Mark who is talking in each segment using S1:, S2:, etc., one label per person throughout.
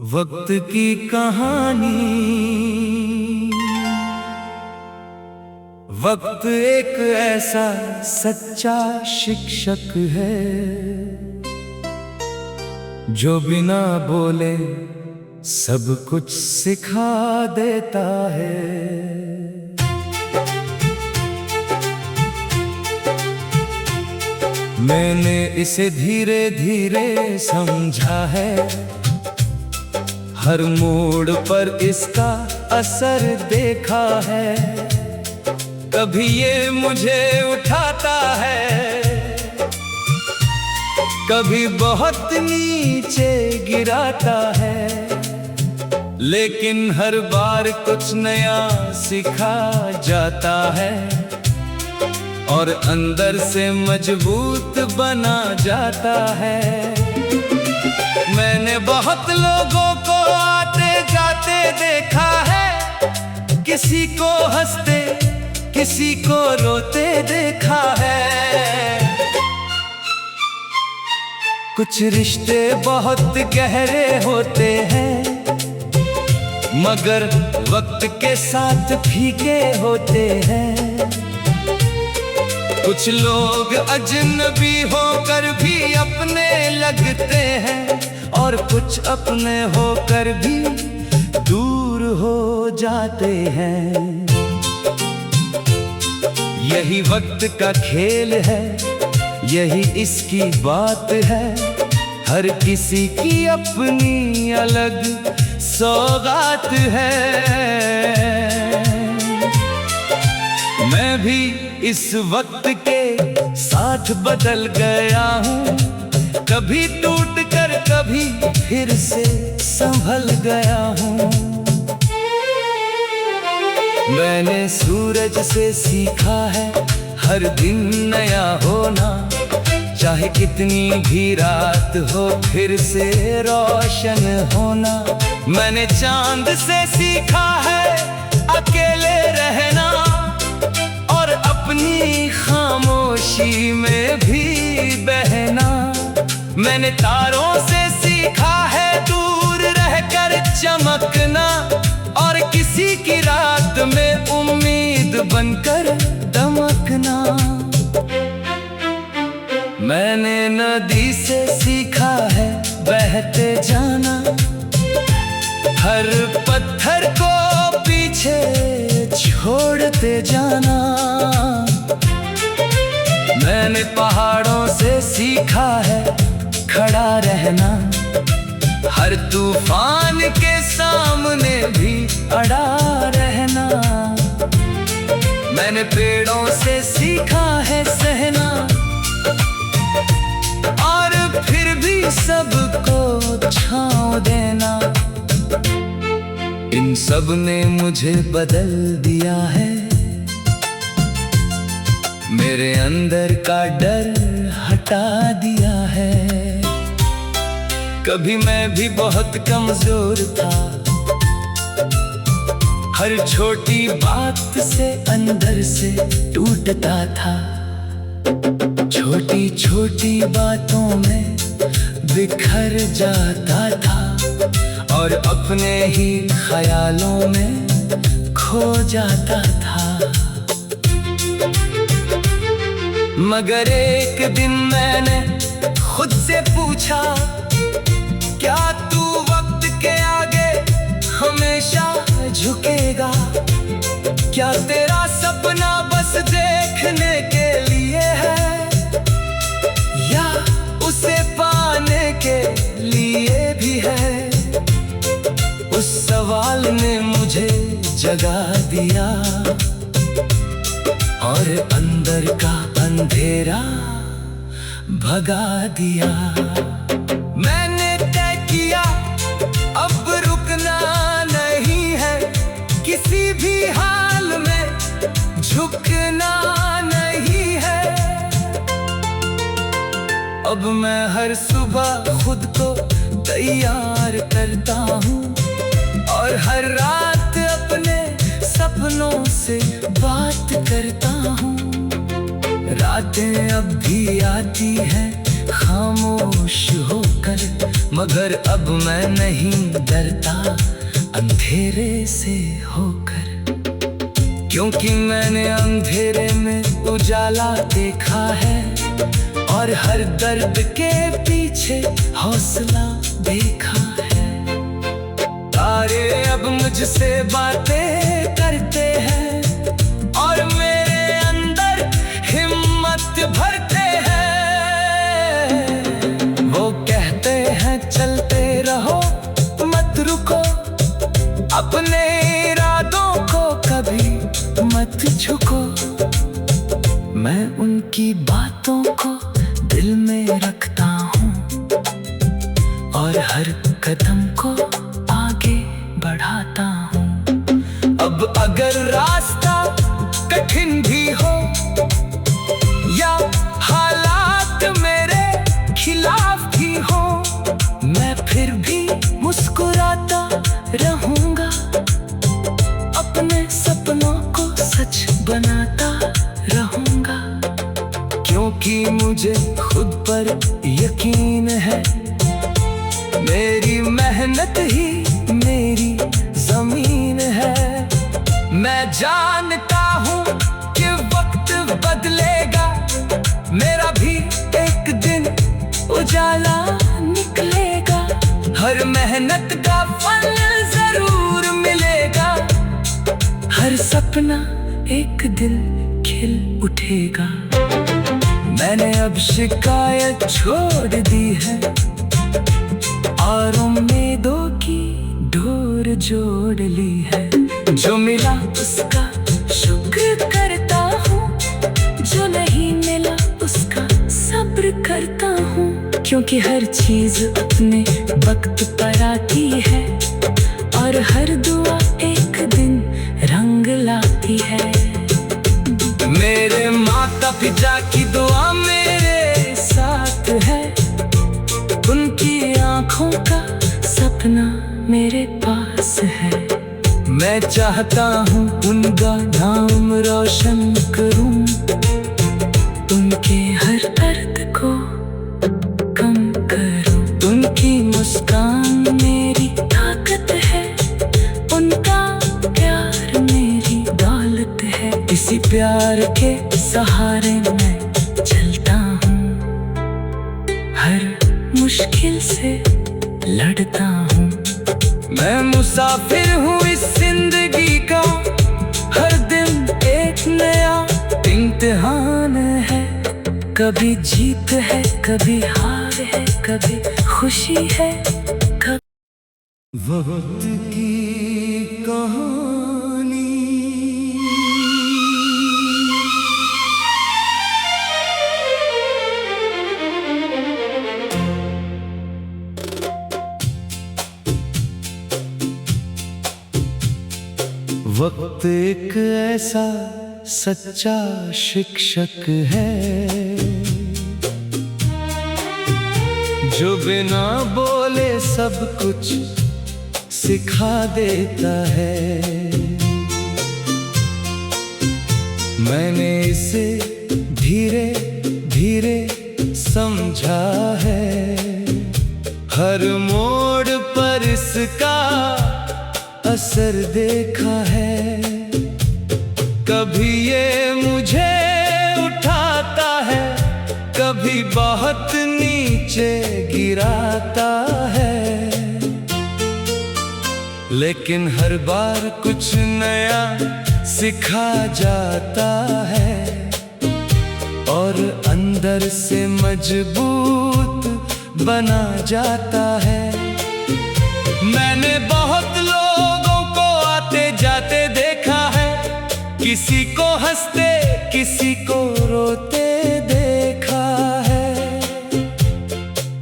S1: वक्त की कहानी। वक्त एक ऐसा सच्चा शिक्षक है जो बिना बोले सब कुछ सिखा देता है। मैंने इसे धीरे धीरे समझा है, हर मोड़ पर इसका असर देखा है। कभी ये मुझे उठाता है, कभी बहुत नीचे गिराता है, लेकिन हर बार कुछ नया सिखा जाता है और अंदर से मजबूत बना जाता है। मैंने बहुत लोगों को आते जाते देखा है, किसी को हंसते किसी को रोते देखा है। कुछ रिश्ते बहुत गहरे होते हैं, मगर वक्त के साथ फीके होते हैं। कुछ लोग अजनबी होकर भी अपने लगते हैं और कुछ अपने होकर भी दूर हो जाते हैं। यही वक्त का खेल है, यही इसकी बात है। हर किसी की अपनी अलग सौगात है। मैं भी इस वक्त के साथ बदल गया हूँ, कभी टूट कर कभी फिर से संभल गया हूँ। मैंने सूरज से सीखा है हर दिन नया होना, चाहे कितनी भी रात हो फिर से रोशन होना। मैंने चांद से सीखा है अकेले रहना और अपनी खामोशी में भी बहना। मैंने तारों से सीखा है दूर रहकर चमकना और किसी की रात में उम्मीद बनकर दमकना। मैंने नदी से सीखा है बहते जाना, हर पत्थर को पीछे छोड़ते जाना। मैंने पहाड़ों से सीखा है खड़ा रहना, हर तूफान के सामने भी अड़ा रहना। मैंने पेड़ों से सीखा है सहना और फिर भी सबको छांव देना। इन सब ने मुझे बदल दिया है, मेरे अंदर का डर हटा दिया है। कभी मैं भी बहुत कमजोर था, हर छोटी बात से अंदर से टूटता था। छोटी छोटी बातों में बिखर जाता था और अपने ही ख्यालों में खो जाता था। मगर एक दिन मैंने खुद से पूछा, क्या तू वक्त के आगे हमेशा झुकेगा? क्या तेरा सपना बस देखने के लिए है या उसे पाने के लिए भी है? उस सवाल ने मुझे जगा दिया और अंदर का अंधेरा भगा दिया। मैंने तय किया अब रुकना नहीं है, किसी भी हाल में झुकना नहीं है। अब मैं हर सुबह खुद को तैयार करता हूँ और हर रात अपने सपनों से बात करता हूँ। रातें अब भी आती हैं खामोश होकर, मगर अब मैं नहीं डरता अंधेरे से होकर। क्योंकि मैंने अंधेरे में उजाला देखा है, और हर दर्द के पीछे हौसला देखा है। तारे अब मुझसे बातें करते हैं, और मेरे अंदर हिम्मत भरते हैं। वो कहते हैं चलते रहो, मत रुको, अपने इरादों को कभी मत झुको। मैं उनकी बातों को दिल में रखता हूँ, और हर कदम को आगे बढ़ाता हूँ। अब अगर रास्ता कठिन भी हो, या हालात मेरे खिलाफ भी हो, मैं फिर भी मुस्कुराता रहूंगा। अपने सपनों को सच बनाता रहूंगा। क्योंकि मुझे खुद पर यकीन है, मेरी मेहनत ही मेरी जमीन है। मैं जानता हूँ कि वक्त बदलेगा, मेरा भी एक दिन उजाला निकलेगा। हर मेहनत का फल जरूर मिलेगा, हर सपना एक दिन खिल उठेगा। मैंने अब शिकायत छोड़ दी है, और उम्मीदों की डोर जोड़ ली है। जो मिला उसका शुक्र करता हूँ, जो नहीं मिला उसका सब्र करता हूँ। क्योंकि हर चीज अपने वक्त पर आती है, और हर दुआ एक दिन रंग लाती है। मेरे माता पिता की दुआ मेरे साथ है, उनकी आंखों का सपना मेरे पास है। मैं चाहता हूँ उनका नाम रोशन करूँ, उनके हर दर्द को कम करूँ। उनकी मुस्कान मेरी ताकत है, उनका प्यार मेरी दौलत है। इसी प्यार के सहारे मैं चलता हूँ, हर मुश्किल से लड़ता हूँ। मैं मुसाफिर हूँ इस जिंदगी का, हर दिन एक नया इम्तिहान है। कभी जीत है, कभी हार है, कभी खुशी है, कभी वक्त की कहानी। वक्त एक ऐसा सच्चा शिक्षक है, जो बिना बोले सब कुछ सिखा देता है। मैंने इसे धीरे धीरे समझा है, हर मोड़ पर इसका असर देखा है। कभी ये मुझे उठाता है, कभी बहुत नीचे गिराता है। लेकिन हर बार कुछ नया सिखा जाता है, और अंदर से मजबूत बना जाता है। मैंने बहुत लोगों को आते जाते देखा है, किसी को हंसते किसी को रोते देखा है।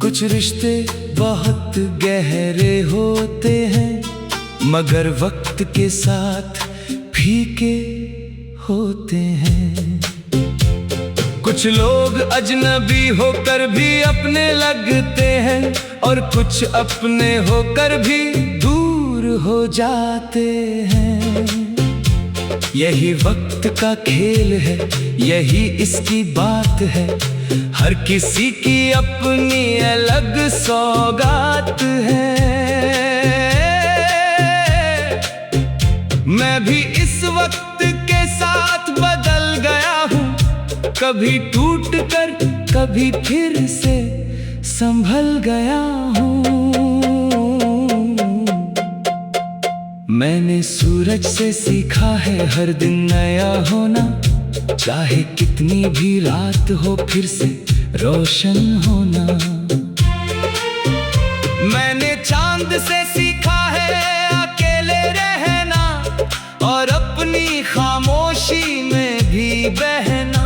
S1: कुछ रिश्ते बहुत गहरे होते हैं, मगर वक्त के साथ फीके होते हैं। कुछ लोग अजनबी होकर भी अपने लगते हैं, और कुछ अपने होकर भी दूर हो जाते हैं। यही वक्त का खेल है, यही इसकी बात है। हर किसी की अपनी अलग सौगात है। मैं भी इस वक्त के साथ बदल गया हूँ, कभी टूट कर कभी फिर से संभल गया हूँ। मैंने सूरज से सीखा है हर दिन नया होना, चाहे कितनी भी रात हो फिर से रोशन होना। मैंने चांद से सीखा है अकेले रहना और अपनी खामोशी में भी बहना।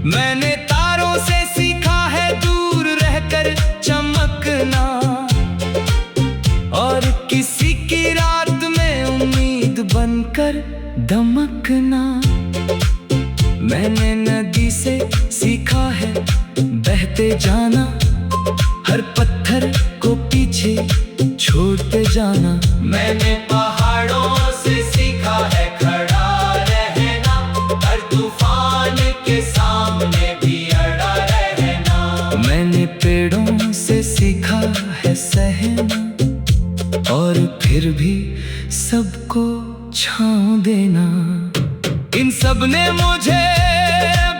S1: मैंने तारों से सीखा है दूर रहकर चमकना और किसी की रात में उम्मीद बनकर दमकना। मैंने नदी से सीखा है बहते जाना, हर पत्थर को पीछे छोड़ते जाना। मैंने पहाड़ों से सीखा है खड़ा रहना, हर तूफान के सामने भी अड़ा रहना। मैंने पेड़ों से सीखा है सहना और फिर भी सबको छांव देना। इन सब ने मुझे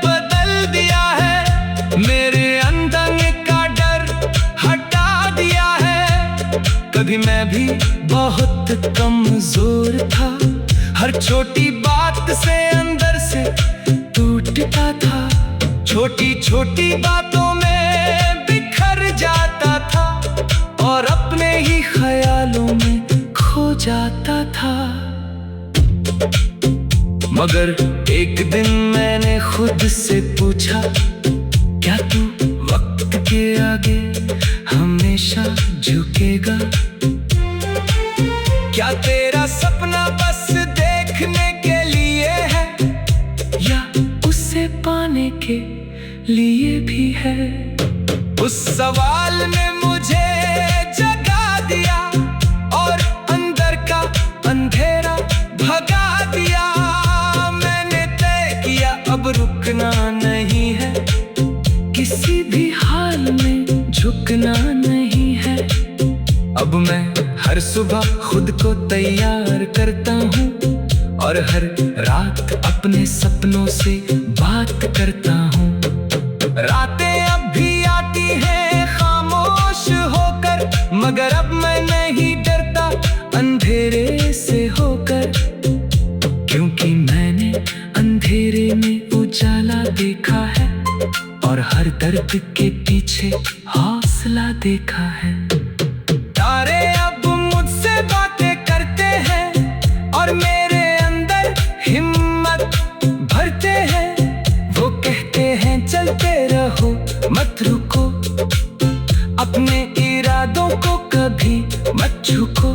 S1: बदल दिया है, मेरे अंदर का डर हटा दिया है। कभी मैं भी बहुत कमजोर था, हर छोटी बात से अंदर से टूटता था। छोटी छोटी बातों में बिखर जाता था और अपने ही ख्यालों में खो जाता था। मगर एक दिन मैंने खुद से पूछा, क्या तू वक्त के आगे हमेशा झुकेगा? क्या तेरा सपना बस देखने के लिए है या उसे पाने के लिए भी है? उस सवाल ने मुझे जगा दिया और अंदर का अंधेरा भगा दिया। मैंने तय किया अब रुकना नहीं है, किसी भी हाल में झुकना नहीं है। अब मैं हर सुबह खुद को तैयार करता हूँ और हर रात अपने सपनों से बात करता हूँ। रातें अब भी आती हैं खामोश होकर, मगर अब मैं नहीं डरता अंधेरे से होकर, क्योंकि मैंने अंधेरे में उजाला देखा है और हर दर्द के पीछे हौसला देखा है। तारे अब मुझसे बातें करते हैं और मेरे अंदर हिम्मत भरते हैं। वो कहते हैं चलते रहो मत रुको, अपने इरादों को कभी मत झुको।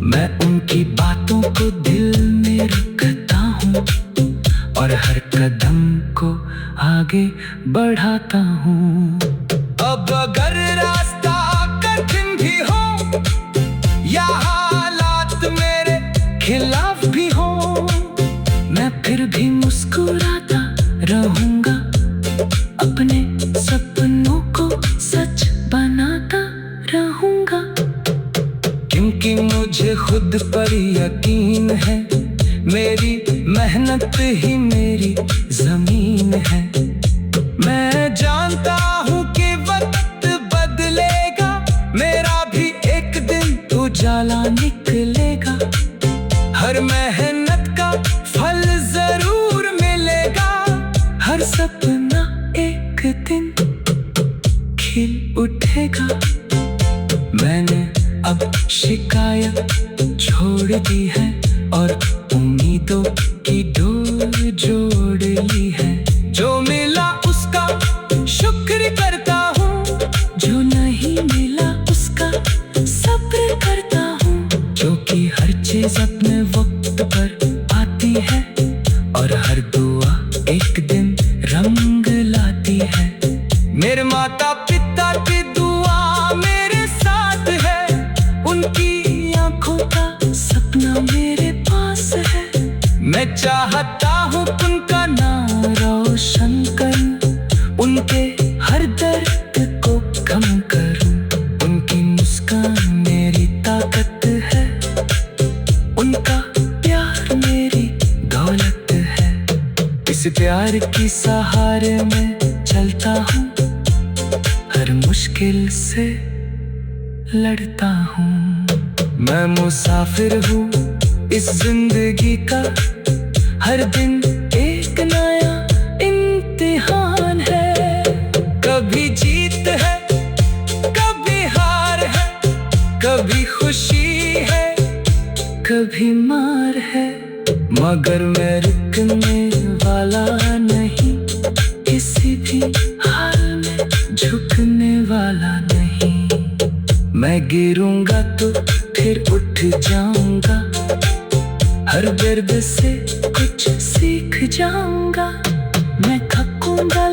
S1: मैं उनकी बातों को दिल में रखता हूँ और हर कदम को आगे बढ़ाता हूँ। अब अगर रास्ता कठिन भी हो या हालात मेरे खिलाफ भी हो, मैं फिर भी मुस्कुराता रहूंगा, अपने सपनों को सच बनाता रहूंगा। क्योंकि मुझे खुद पर यकीन है, मेरी मेहनत ही मेरी जमीन है। मैं जानता हूँ कि वक्त बदलेगा, मेरा भी एक दिन उजाला निकलेगा। हर मेहनत का फल जरूर मिलेगा, हर सपना एक दिन खिल उठेगा। मैंने अब शिकायत छोड़ दी है और उम्मीदों की डोर जोड़ ली है। जो मिला उसका शुक्र करता हूँ, जो नहीं मिला उसका सब्र करता हूँ। क्योंकि हर चीज अपने वक्त पर आती है और हर दुआ एक दिन रंग लाती है। मेरे माता पिता की दुआ मेरे साथ है, उनकी आंखों का सपना मेरे पास है। मैं चाहता हूँ उनका नाम प्यार की सहारे में चलता हूँ, हर मुश्किल से लड़ता हूँ। मैं मुसाफिर हूँ इस जिंदगी का, हर दिन एक नया इम्तिहान है। कभी जीत है, कभी हार है, कभी खुशी है, कभी मार है, मगर मैं रुकने वाला नहीं, किसी भी हाल में झुकने वाला नहीं। मैं गिरूंगा तो फिर उठ जाऊंगा, हर दर्द से कुछ सीख जाऊंगा। मैं थकूंगा